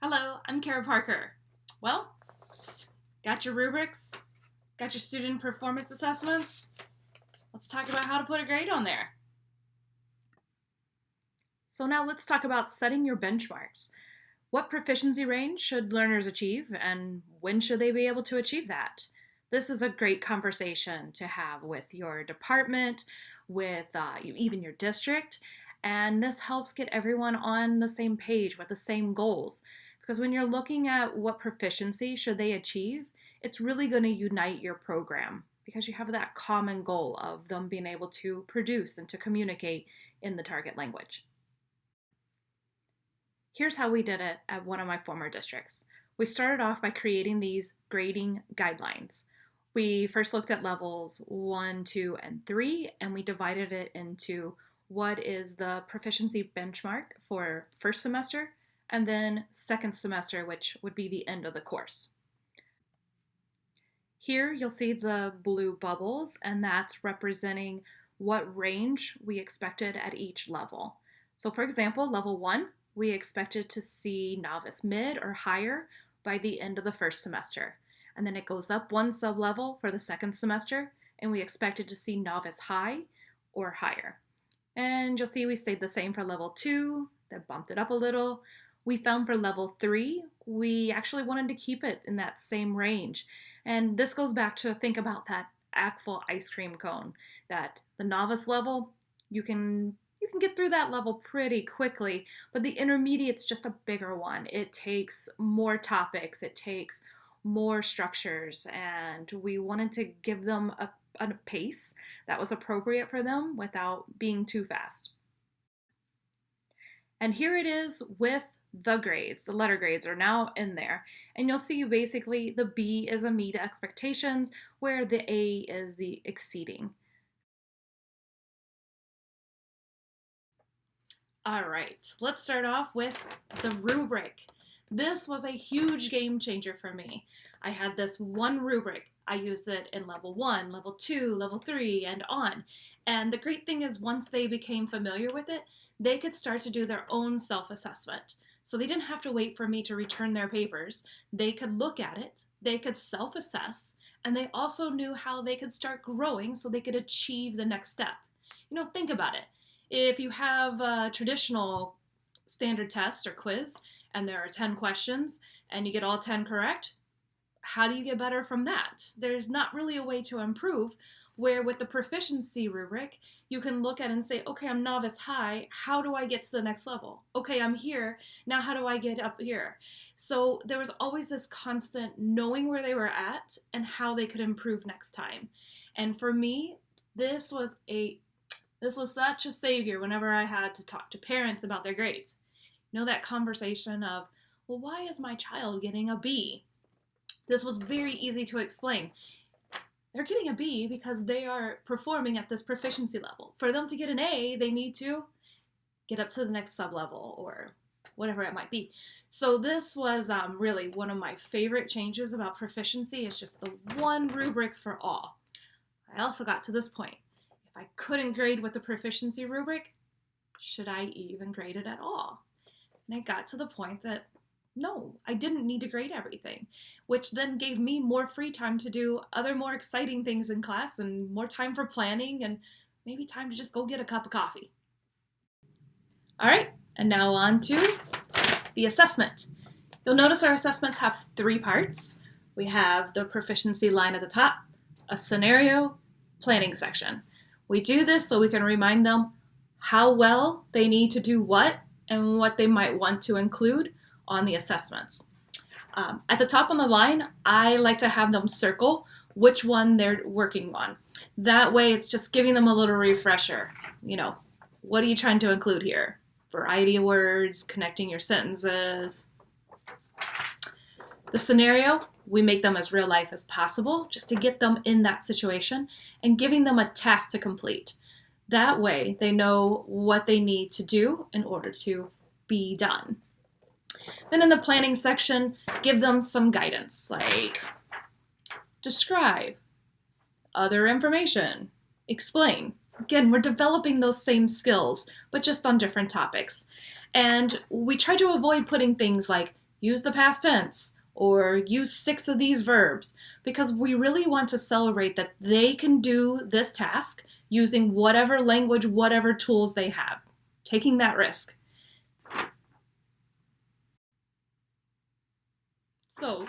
Hello, I'm Kara Parker. Well, got your rubrics? Got your student performance assessments? Let's talk about how to put a grade on there. So now let's talk about setting your benchmarks. What proficiency range should learners achieve, and when should they be able to achieve that? This is a great conversation to have with your department, with even your district, and this helps get everyone on the same page with the same goals. Because when you're looking at what proficiency should they achieve, it's really going to unite your program because you have that common goal of them being able to produce and to communicate in the target language. Here's how we did it at one of my former districts. We started off by creating these grading guidelines. We first looked at levels 1, 2, and 3, and we divided it into what is the proficiency benchmark for first semester, and then second semester, which would be the end of the course. Here you'll see the blue bubbles, and that's representing what range we expected at each level. So for example, level 1, we expected to see novice mid or higher by the end of the first semester. And then it goes up one sub-level for the second semester, and we expected to see novice high or higher. And you'll see we stayed the same for level 2, that bumped it up a little. We found for level 3, we actually wanted to keep it in that same range. And this goes back to think about that ACTFL ice cream cone, that the novice level, you can get through that level pretty quickly, but the intermediate's just a bigger one. It takes more topics, it takes more structures, and we wanted to give them a pace that was appropriate for them without being too fast. And here it is with the grades. The letter grades are now in there. And you'll see basically the B is a meet expectations, where the A is the exceeding. All right, let's start off with the rubric. This was a huge game changer for me. I had this one rubric. I used it in level 1, level 2, level 3, and on. And the great thing is once they became familiar with it, they could start to do their own self-assessment. So they didn't have to wait for me to return their papers. They could look at it, they could self-assess, and they also knew how they could start growing so they could achieve the next step. Think about it. If you have a traditional standard test or quiz, and there are 10 questions, and you get all 10 correct, how do you get better from that? There's not really a way to improve, where with the proficiency rubric, you can look at it and say, okay, I'm novice high, how do I get to the next level? Okay, I'm here, now how do I get up here? So there was always this constant knowing where they were at and how they could improve next time. And for me, this was such a savior whenever I had to talk to parents about their grades. That conversation of, well, why is my child getting a B? This was very easy to explain. They're getting a B because they are performing at this proficiency level. For them to get an A, they need to get up to the next sub-level or whatever it might be. So this was really one of my favorite changes about proficiency. It's just the one rubric for all. I also got to this point. If I couldn't grade with the proficiency rubric, should I even grade it at all? And I got to the point that no, I didn't need to grade everything, which then gave me more free time to do other more exciting things in class and more time for planning and maybe time to just go get a cup of coffee. All right, and now on to the assessment. You'll notice our assessments have 3 parts. We have the proficiency line at the top, a scenario, planning section. We do this so we can remind them how well they need to do what and what they might want to include on the assessments. At the top on the line, I like to have them circle which one they're working on. That way it's just giving them a little refresher. What are you trying to include here? Variety of words, connecting your sentences. The scenario, we make them as real life as possible just to get them in that situation and giving them a task to complete. That way they know what they need to do in order to be done. Then in the planning section, give them some guidance, like describe, other information, explain. Again, we're developing those same skills, but just on different topics. And we try to avoid putting things like use the past tense, or use 6 of these verbs, because we really want to celebrate that they can do this task using whatever language, whatever tools they have, taking that risk. So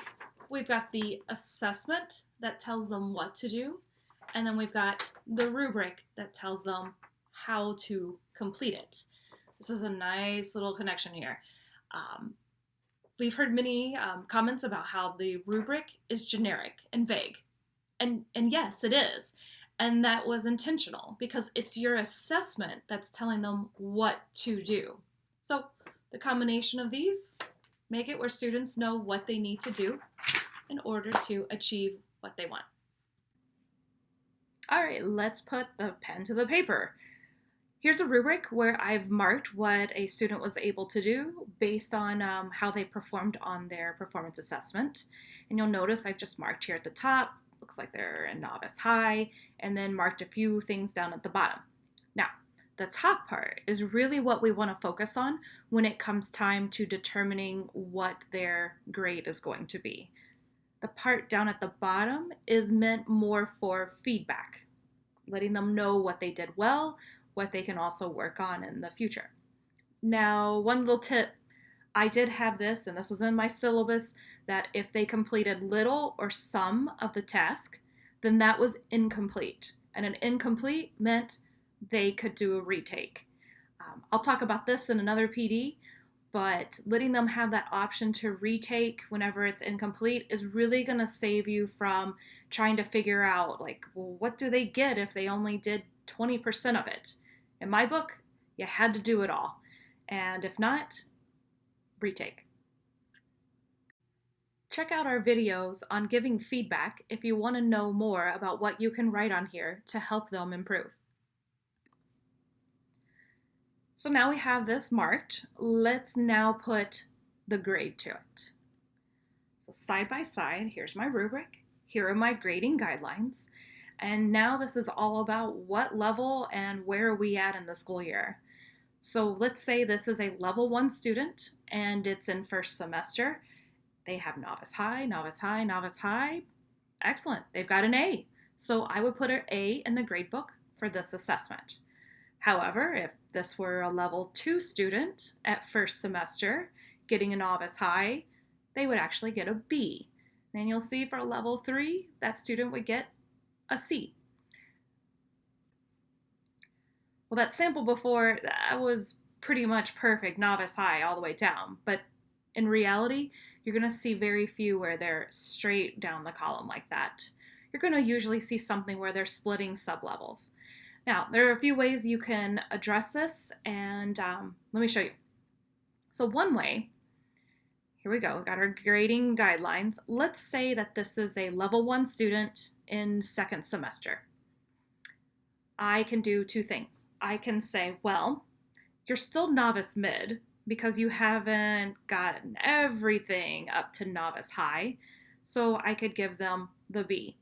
we've got the assessment that tells them what to do, and then we've got the rubric that tells them how to complete it. This is a nice little connection here. We've heard many comments about how the rubric is generic and vague. And yes, it is. And that was intentional because it's your assessment that's telling them what to do. So the combination of these make it where students know what they need to do in order to achieve what they want. All right, let's put the pen to the paper. Here's a rubric where I've marked what a student was able to do based on how they performed on their performance assessment. And you'll notice I've just marked here at the top, looks like they're in novice high, and then marked a few things down at the bottom. Now, the top part is really what we want to focus on when it comes time to determining what their grade is going to be. The part down at the bottom is meant more for feedback, letting them know what they did well, what they can also work on in the future. Now, one little tip, I did have this, and this was in my syllabus, that if they completed little or some of the task, then that was incomplete. And an incomplete meant they could do a retake. I'll talk about this in another PD, but letting them have that option to retake whenever it's incomplete is really going to save you from trying to figure out, like, well, what do they get if they only did 20% of it? In my book, you had to do it all. And if not, retake. Check out our videos on giving feedback if you want to know more about what you can write on here to help them improve. So now we have this marked. Let's now put the grade to it. So side by side, here's my rubric. Here are my grading guidelines. And now this is all about what level and where are we at in the school year. So let's say this is a level 1 student and it's in first semester. They have novice high, novice high, novice high. Excellent, they've got an A. So I would put an A in the grade book for this assessment. However, if this were a level 2 student at first semester getting a novice high, they would actually get a B. Then you'll see for a level 3, that student would get a C. Well, that sample before, that was pretty much perfect, novice high all the way down. But in reality, you're going to see very few where they're straight down the column like that. You're going to usually see something where they're splitting sublevels. Now, there are a few ways you can address this, and let me show you. So one way, here we go, we got our grading guidelines. Let's say that this is a level 1 student in second semester. I can do 2 things. I can say, well, you're still novice mid because you haven't gotten everything up to novice high, so I could give them the B.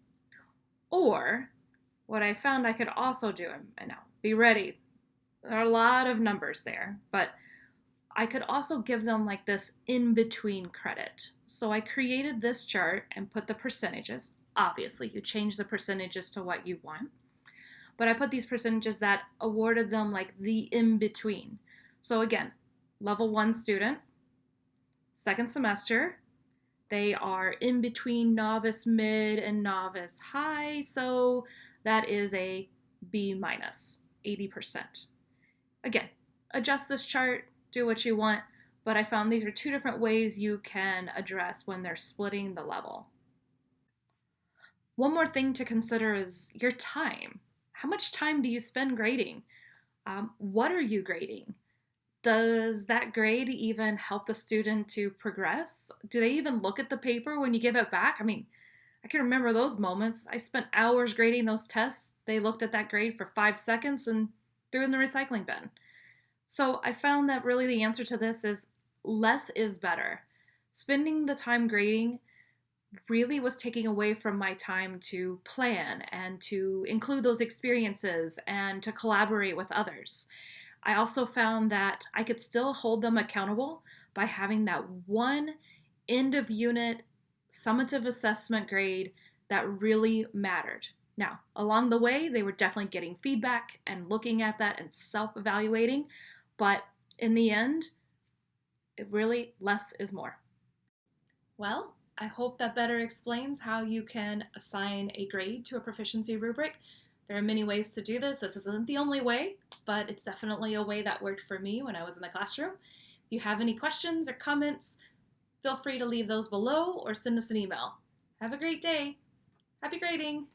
Or what I found I could also do, and now be ready, there are a lot of numbers there, but I could also give them like this in-between credit. So I created this chart and put the percentages. Obviously, you change the percentages to what you want. But I put these percentages that awarded them like the in-between. So again, level 1 student, second semester, they are in between novice mid and novice high, so that is a B minus, 80%. Again, adjust this chart, do what you want, but I found these are 2 different ways you can address when they're splitting the level. One more thing to consider is your time. How much time do you spend grading? What are you grading? Does that grade even help the student to progress? Do they even look at the paper when you give it back? I mean, I can remember those moments. I spent hours grading those tests. They looked at that grade for 5 seconds and threw it in the recycling bin. So I found that really the answer to this is less is better. Spending the time grading really was taking away from my time to plan and to include those experiences and to collaborate with others. I also found that I could still hold them accountable by having that one end of unit summative assessment grade that really mattered. Now, along the way, they were definitely getting feedback and looking at that and self-evaluating, but in the end, it really less is more. Well, I hope that better explains how you can assign a grade to a proficiency rubric. There are many ways to do this. This isn't the only way, but it's definitely a way that worked for me when I was in the classroom. If you have any questions or comments, feel free to leave those below or send us an email. Have a great day. Happy grading!